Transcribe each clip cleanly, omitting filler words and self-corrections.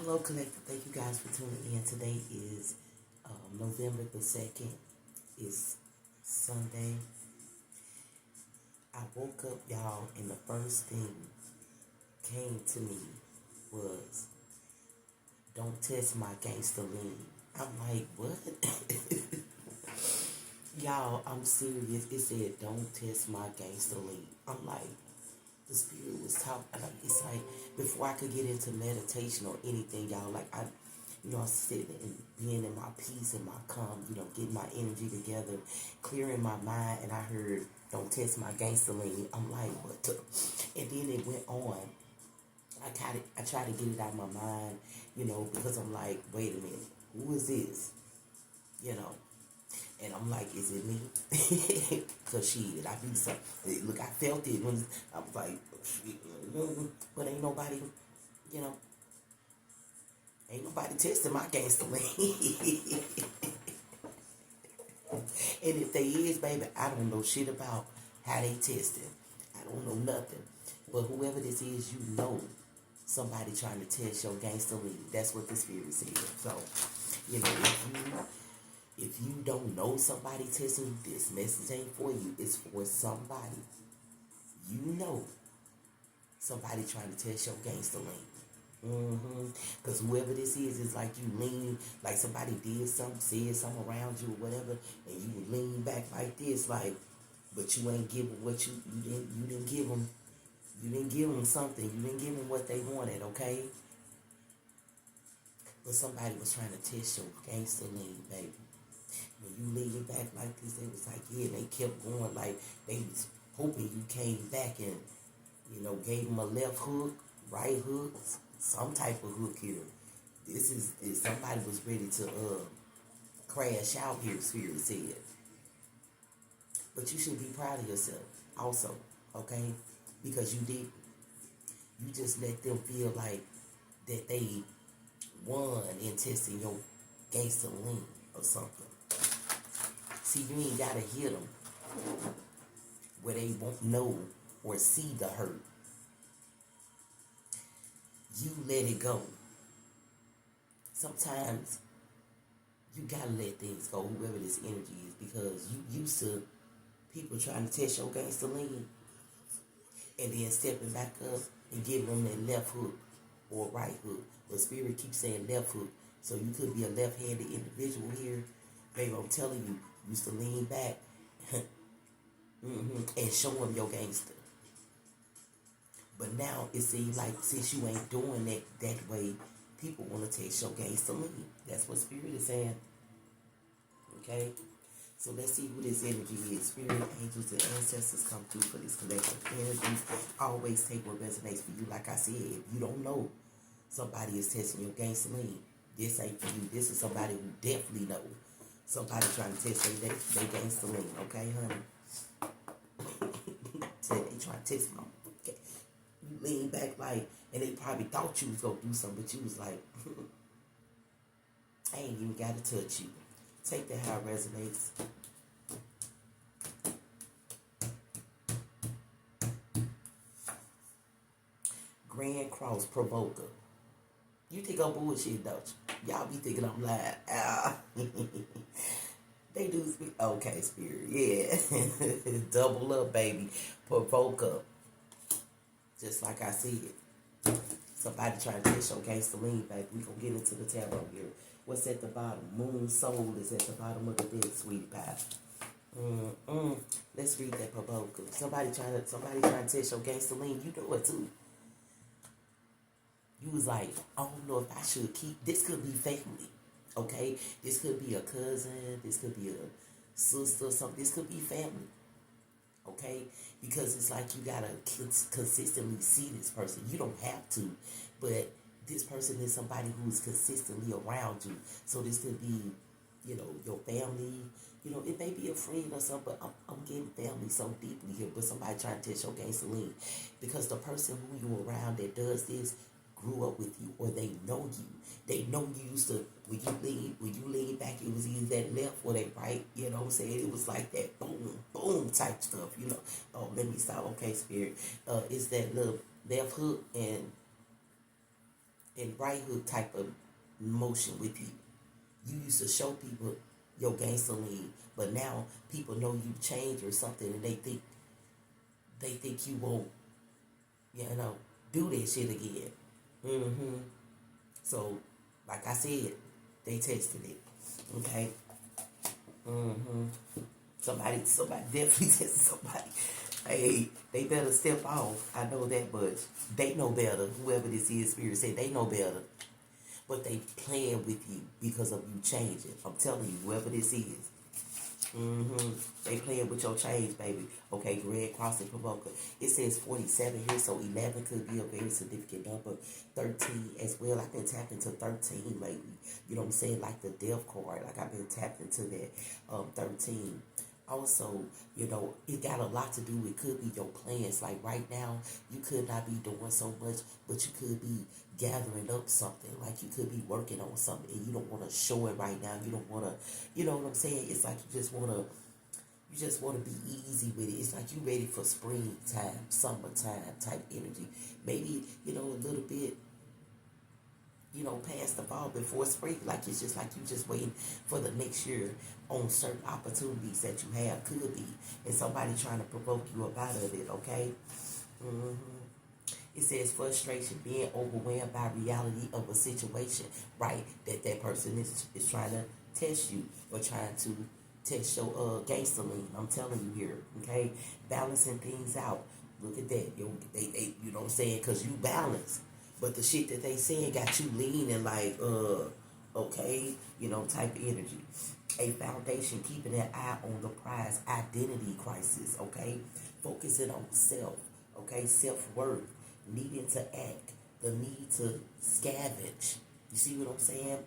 Hello, Collective. Thank you guys for tuning in. Today is November the 2nd. It's Sunday. I woke up, y'all, and the first thing came to me was, don't test my gangster lean. I'm like, what? Y'all, I'm serious. It said, don't test my gangster lean. I'm like, the spirit was talking. Like, it's like before I could get into meditation or anything, y'all. Like I sitting and being in my peace and my calm. Getting my energy together, clearing my mind, and I heard, "Don't test my gangster lean." I'm like, what? And then it went on. I tried to get it out of my mind, because I'm like, wait a minute, who is this? You know. And I'm like, is it me? Cause shit, I do something. Look, I felt it when I was like, shit, but you know, ain't nobody testing my gangster lean. And if they is, baby, I don't know shit about how they testing. I don't know nothing. But whoever this is, somebody trying to test your gangster lean. That's what the spirit said. So, if you don't know somebody testing you, this message ain't for you. It's for somebody. You know somebody trying to test your gangster lean. Because whoever this is like you lean, like somebody did something, said something around you or whatever, and you would lean back like this, like, but you ain't giving what you didn't give them. You didn't give them something. You didn't give them what they wanted, okay? But somebody was trying to test your gangster lean, baby. When you lean back like this, they was like, yeah, they kept going like they was hoping you came back and, gave them a left hook, right hook, some type of hook here. This is somebody was ready to crash out here, Spirit said. But you should be proud of yourself also, okay? Because you did. You just let them feel like that they won in testing your gangster lean or something. See, you ain't gotta hit them where they won't know or see the hurt. You let it go. Sometimes you gotta let things go, whoever this energy is, because you used to people trying to test your gangster lean and then stepping back up and giving them that left hook or right hook. But Spirit keeps saying left hook. So you could be a left-handed individual here. Baby, I'm telling you, used to lean back and show them your gangster. But now it seems like since you ain't doing that way, people want to test your gangster lean. That's what Spirit is saying. Okay? So let's see who this energy is. Spirit, angels, and ancestors come through for this collective energies. Always take what resonates for you. Like I said, if you don't know somebody is testing your gangster lean, this ain't for you. This is somebody who definitely knows. Somebody trying to test their gangster lean. Okay, honey? Say they trying to test me. Okay. You lean back like, and they probably thought you was going to do something, but you was like, I ain't even got to touch you. Take that how it resonates. Grand Cross Provoker. You think I'm bullshit, don't you? Y'all be thinking I'm lying. They do speak. Okay, Spirit. Yeah. Double up, baby. Provoker. Just like I said. Somebody trying to test your gangster lean, baby. We gonna get into the tarot here. What's at the bottom? Moon Soul is at the bottom of the deck, sweetie pie. Let's read that provoker. Somebody trying to test your gangster lean. You know it too. You was like, I don't know if I should keep. This could be family, okay? This could be a cousin. This could be a sister. Something. This could be family, okay? Because it's like you gotta consistently see this person. You don't have to, but this person is somebody who's consistently around you. So this could be, your family. It may be a friend or something, but I'm getting family so deeply here. But somebody trying to test your gangster lean. Because the person who you around that does this grew up with you, or they know you. They know you used to, when you lean back, it was either that left or that right. You know what I'm saying? It was like that boom, boom type stuff, Oh, let me stop. Okay, Spirit. It's that little left hook and and right hook type of motion with you. You used to show people your gangster lean, but now people know you changed or something, and they think you won't, you know, do that shit again. Mm-hmm. So, like I said, they tested it. Okay. Mm-hmm. Somebody definitely tested somebody. Hey, they better step off. I know that much. They know better. Whoever this is, spirit said they know better. But they playing with you because of you changing. I'm telling you, whoever this is. Mm-hmm. They playing with your change, baby. Okay, Greg Cross and Provoker. It says 47 here, so 11 could be a very significant number. 13 as well. I've been tapped into 13 lately. You know what I'm saying? Like the death card. Like I've been tapped into that 13. Also, you know, it got a lot to do. It could be your plans. Like right now, you could not be doing so much, but you could be gathering up something. Like you could be working on something, and you don't want to show it right now. You don't want to, you know what I'm saying? It's like you just want to be easy with it. It's like you ready for springtime, summertime type energy. Maybe, you know, a little bit, you know, past the fall before spring. Like it's just like you just waiting for the next year on certain opportunities that you have. Could be. And somebody trying to provoke you up out of it, okay? Mm-hmm. It says frustration, being overwhelmed by reality of a situation, right? That person is trying to test you or trying to test your gangster lean. I'm telling you here, okay? Balancing things out. Look at that. They you know what I'm saying? Because you balance. But the shit that they saying got you leaning like, okay, you know, type of energy. A foundation, keeping an eye on the prize, identity crisis, okay? Focusing on self, okay? Self-worth, needing to act, the need to scavenge. You see what I'm saying?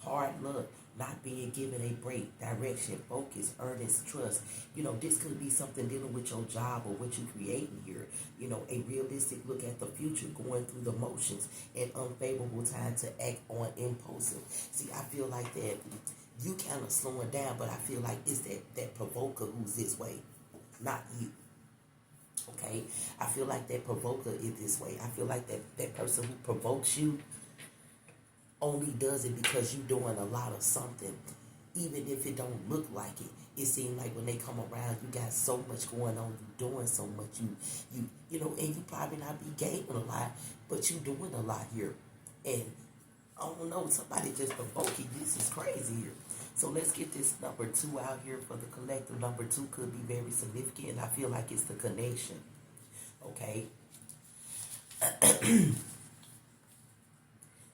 Hard luck, not being given a break, direction, focus, earnest, trust. You know, this could be something dealing with your job or what you creating here. You know, a realistic look at the future, going through the motions, and unfavorable time to act on impulsive. See, I feel like that you kind of slowing down, but I feel like it's that provoker who's this way, not you. Okay, I feel like that provoker is this way. I feel like that person who provokes you only does it because you're doing a lot of something, even if it don't look like it. It seems like when they come around, you got so much going on, you doing so much, you know, and you probably not be gaining a lot, but you doing a lot here, and I don't know, somebody just provoking. This is crazy here. So let's get this number 2 out here for the collective. Number 2 could be very significant, and I feel like it's the connection. Okay,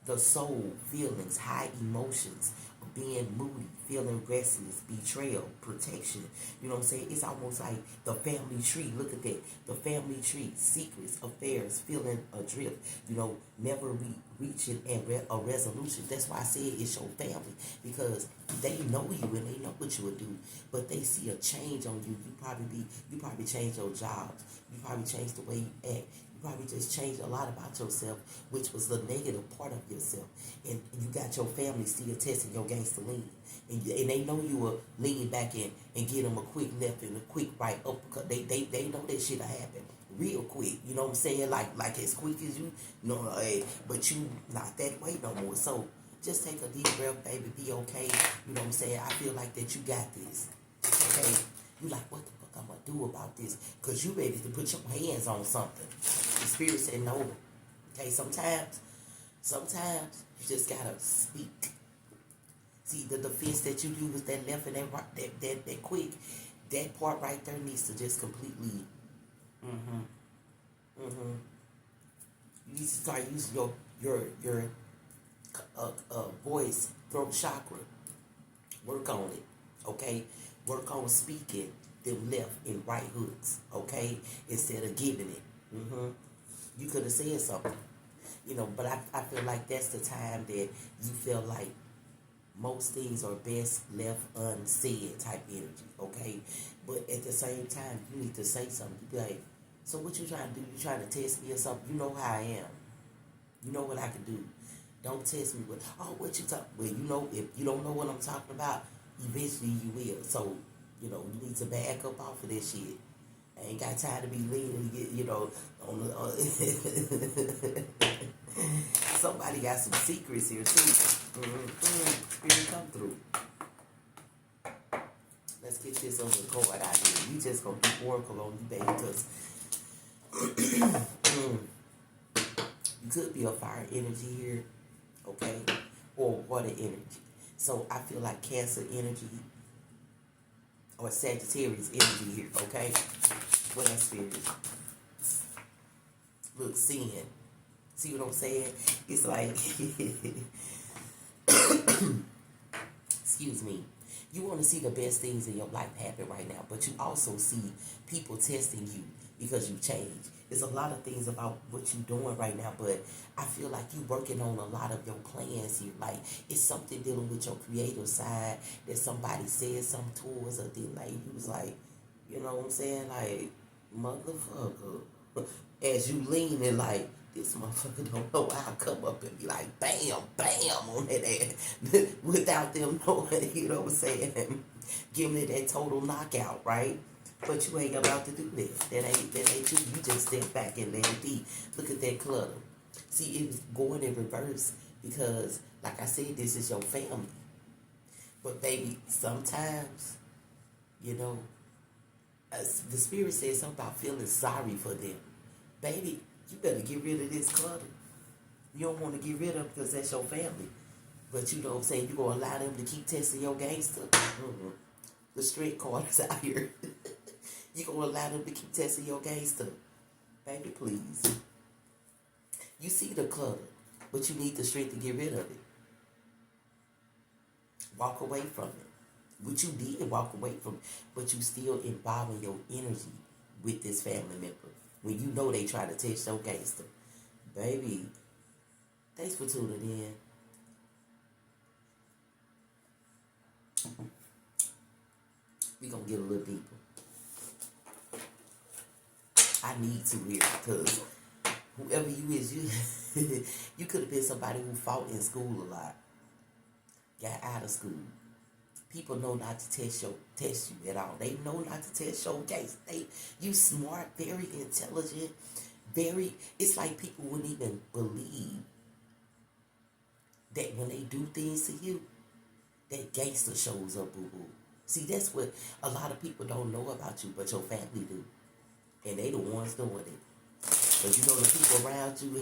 the soul, feelings, high emotions, being moody, feeling restless, betrayal, protection. You know what I'm saying? It's almost like the family tree. Look at that. The family tree, secrets, affairs, feeling adrift. You know, never reaching a resolution. That's why I said it's your family, because they know you and they know what you would do, but they see a change on you. You probably change your jobs. You probably change the way you act. Probably just changed a lot about yourself, which was the negative part of yourself. And you got your family still testing your gangster lean. And they know you will lean back in and get them a quick left and a quick right uppercut. They know that shit'll happen real quick. You know what I'm saying? Like as quick as you know, but you not that way no more. So just take a deep breath, baby. Be okay. You know what I'm saying? I feel like that you got this. Okay? You like, what the fuck I'm gonna do about this? Because you ready to put your hands on something. The spirit said no. Okay, sometimes you just gotta speak. See, the defense that you do with that left and that right, that quick, that part right there needs to just completely, you need to start using your voice, throat chakra. Work on it, okay? Work on speaking them left and right hooks, okay? Instead of giving it. You could have said something, you know, but I feel like that's the time that you feel like most things are best left unsaid type energy, okay? But at the same time, you need to say something. You be like, so what you trying to do? You trying to test me or something? You know how I am. You know what I can do. Don't test me with, oh, what you talking? Well, you know, if you don't know what I'm talking about, eventually you will. So, you know, you need to back up off of this shit. I ain't got time to be leaning, you know, on the. Somebody got some secrets here too. Spirit come through. Let's get this on the card out here. We just gonna do oracle on you, baby, because you could be a fire energy here, okay, or water energy. So I feel like Cancer energy or Sagittarius energy here, okay? What else, Spirit? Look, seeing. See what I'm saying? It's like, excuse me. You want to see the best things in your life happen right now, but you also see people testing you because you changed. There's a lot of things about what you're doing right now, but I feel like you're working on a lot of your plans here. Like, it's something dealing with your creative side that somebody said something towards, or then like you was like, you know what I'm saying? Like, motherfucker. As you lean and like, this motherfucker don't know how I come up and be like, bam, bam on that ass without them knowing, you know what I'm saying? Giving it that total knockout, right? But you ain't about to do that. That ain't you. You just step back and let it be. Look at that clutter. See, it was going in reverse because, like I said, this is your family. But baby, sometimes, you know, the spirit says something about feeling sorry for them. Baby, you better get rid of this clutter. You don't want to get rid of it because that's your family. But you know what I'm saying? You're going to allow them to keep testing your gangster. The straight card's out here. You're going to allow them to keep testing your gangster. Baby, please. You see the clutter, but you need the strength to get rid of it. Walk away from it. What you did, walk away from it. But you still involving your energy with this family member. When you know they try to test your gangster. Baby, thanks for tuning in. We're going to get a little deeper. I need to hear because whoever you is, you you could have been somebody who fought in school a lot. Got out of school. People know not to test you at all. They know not to test your case. You smart, very intelligent, it's like people wouldn't even believe that when they do things to you, that gangster shows up, boo-boo. See, that's what a lot of people don't know about you, but your family do. And they the ones doing it. But you know the people around you,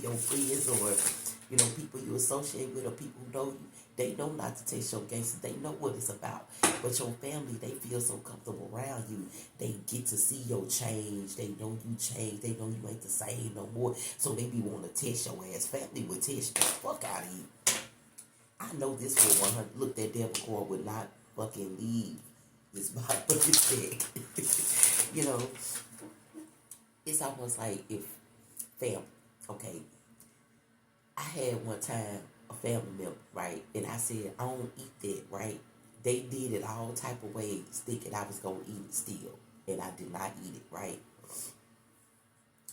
your friends or, you know, people you associate with or people who know you, they know not to take your gangster. They know what it's about. But your family, they feel so comfortable around you. They get to see your change. They know you change. They know you ain't the same no more. So they be wanting to test your ass. Family would test the fuck out of you. I know this for 100. Look, that devil core would not fucking leave this motherfucking thing. You know, it's almost like if family, okay, I had one time a family member, right, and I said, I don't eat that, right? They did it all type of ways, thinking I was going to eat it still, and I did not eat it, right?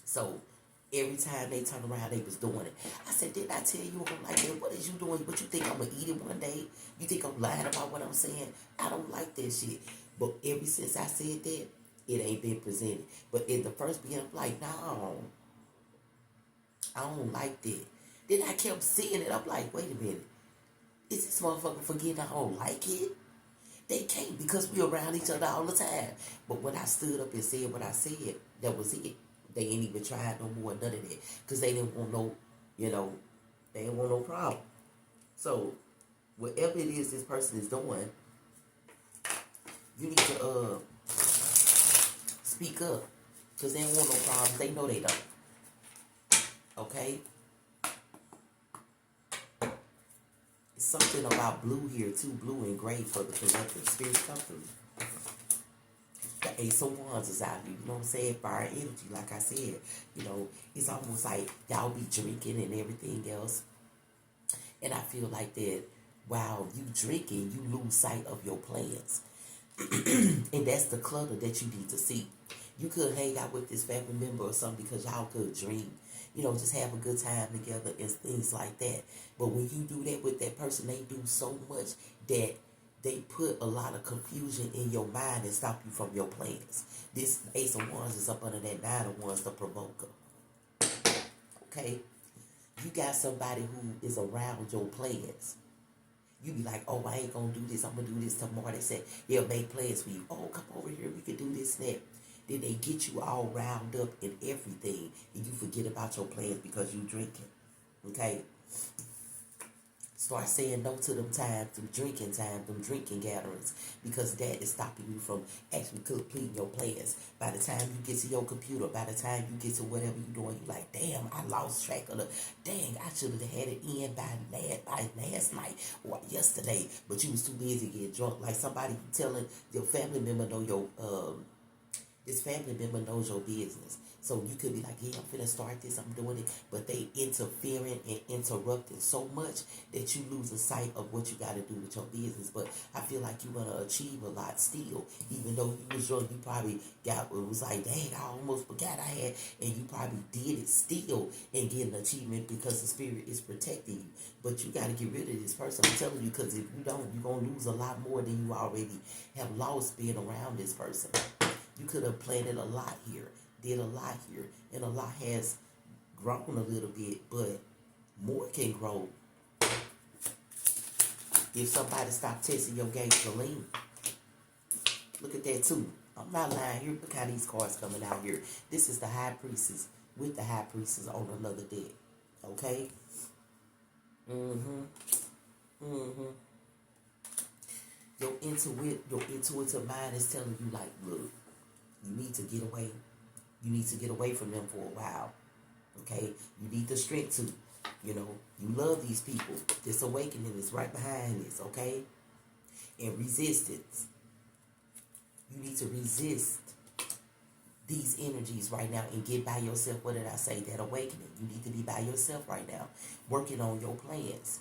So, every time they turned around, they was doing it. I said, didn't I tell you I'm like that? What is you doing? What you think I'm going to eat it one day? You think I'm lying about what I'm saying? I don't like that shit. But ever since I said that, it ain't been presented. But in the first beginning, I'm like, no, I don't like that. Then I kept seeing it. I'm like, wait a minute. Is this motherfucker forgetting I don't like it? They can't because we around each other all the time. But when I stood up and said what I said, that was it. They ain't even tried no more, none of that. Because they didn't want no, you know, they didn't want no problem. So, whatever it is this person is doing, you need to speak up. Because they don't want no problems. They know they don't. Okay? It's something about blue here, too. Blue and gray for the collective spirit company. The Ace of Wands is out here, you know what I'm saying? Fire energy, like I said. You know, it's almost like y'all be drinking and everything else. And I feel like that while you drinking, you lose sight of your plans. And that's the clutter that you need to see. You could hang out with this family member or something because y'all could dream. You know, just have a good time together and things like that. But when you do that with that person, they do so much that they put a lot of confusion in your mind and stop you from your plans. This Ace of Wands is up under that Nine of Wands, the provoker. Okay? You got somebody who is around your plans. You be like, oh, I ain't gonna do this. I'm gonna do this tomorrow. They said they'll make plans for you. Oh, come over here. We can do this and that. Then they get you all round up in everything, and you forget about your plans because you drinking. Okay? Start saying no to them times, them drinking gatherings, because that is stopping you from actually completing your plans. By the time you get to your computer, by the time you get to whatever you're doing, you're like, damn, I lost track of dang, I should have had it in by last night or yesterday, but you was too busy to get drunk. Like somebody telling your family member know this family member knows your business. So you could be like, yeah, I'm finna start this, I'm doing it. But they interfering and interrupting so much that you lose sight of what you got to do with your business. But I feel like you're going to achieve a lot still. Even though you was young, you probably it was like, dang, I almost forgot I had. And you probably did it still and get an achievement because the spirit is protecting you. But you got to get rid of this person. I'm telling you, because if you don't, you're going to lose a lot more than you already have lost being around this person. You could have planted a lot here, did a lot here, and a lot has grown a little bit, but more can grow if somebody stopped testing your gasoline. Look at that too. I'm not lying here. Look how these cards coming out here. This is the High Priestess with the High Priestess on another deck. Okay? Your intuitive mind is telling you like, look, you need to get away. You need to get away from them for a while. Okay? You need the strength to. You love these people. This awakening is right behind this, okay? And resistance. You need to resist these energies right now and get by yourself. What did I say? That awakening. You need to be by yourself right now, working on your plans.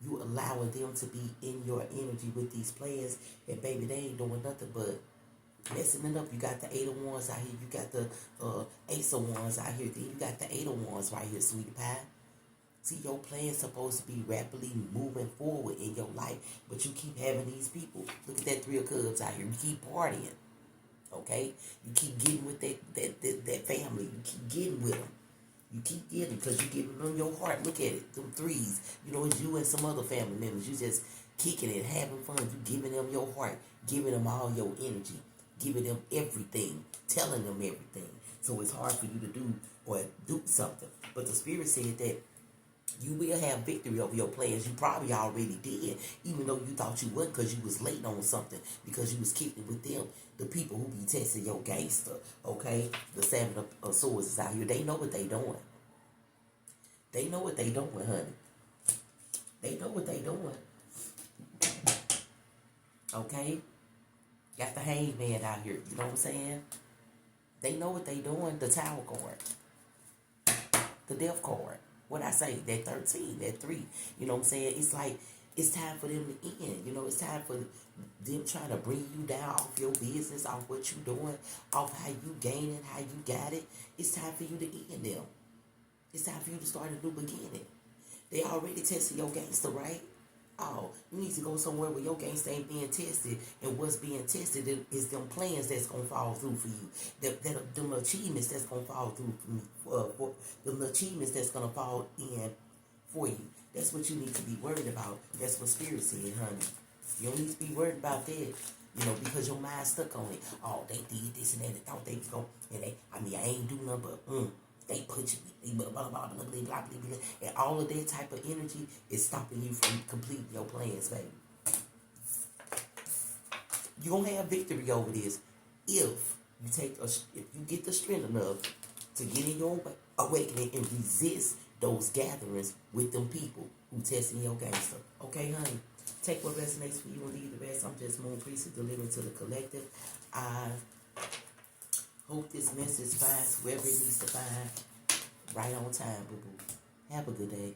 You allowing them to be in your energy with these plans, and baby, they ain't doing nothing but messing it up. You got the 8 of Wands out here. You got the Ace of Wands out here. Then you got the 8 of Wands right here, sweetie pie. See, your plan's supposed to be rapidly moving forward in your life, but you keep having these people. Look at that 3 of Cups out here. You keep partying, okay? You keep getting with that family. You keep getting with them. You keep getting, because you're giving them your heart. Look at it, them 3s. It's you and some other family members. You just kicking it, having fun. You giving them your heart, giving them all your energy, giving them everything, telling them everything. So it's hard for you to do something. But the Spirit said that you will have victory over your plans. You probably already did, even though you thought you wouldn't because you was late on something, because you was kicking with them. The people who be testing your gangster, okay? The 7 of Swords is out here. They know what they doing. They know what they doing, honey. They know what they doing. Okay? Got the Hangman out here. You know what I'm saying? They know what they doing. The Tower card. The Death card. What I say, that 13, that 3, you know what I'm saying? It's like, it's time for them to end. It's time for them trying to bring you down off your business, off what you doing, off how you gaining, how you got it. It's time for you to end them. It's time for you to start a new beginning. They already tested your gangster, right? Oh, you need to go somewhere where your gangster ain't being tested, and what's being tested is them plans that's gonna fall through for you. Them achievements that's gonna fall through for them achievements that's gonna fall in for you. That's what you need to be worried about. That's what Spirit said, honey. You don't need to be worried about that. Because your mind's stuck on it. Oh, they did this and that. They thought they was going, and I ain't do nothing but they put you, blah, blah, blah, blah, blah, blah, blah, blah, and all of that type of energy is stopping you from completing your plans, baby. You're going to have victory over this if you get the strength enough to get in your awakening and resist those gatherings with them people who testing your gangster. Okay, honey? Take what resonates for you and leave the rest. I'm just Moon Priestess, delivering to the collective. I hope this message finds whoever it needs to find right on time, boo-boo. Have a good day.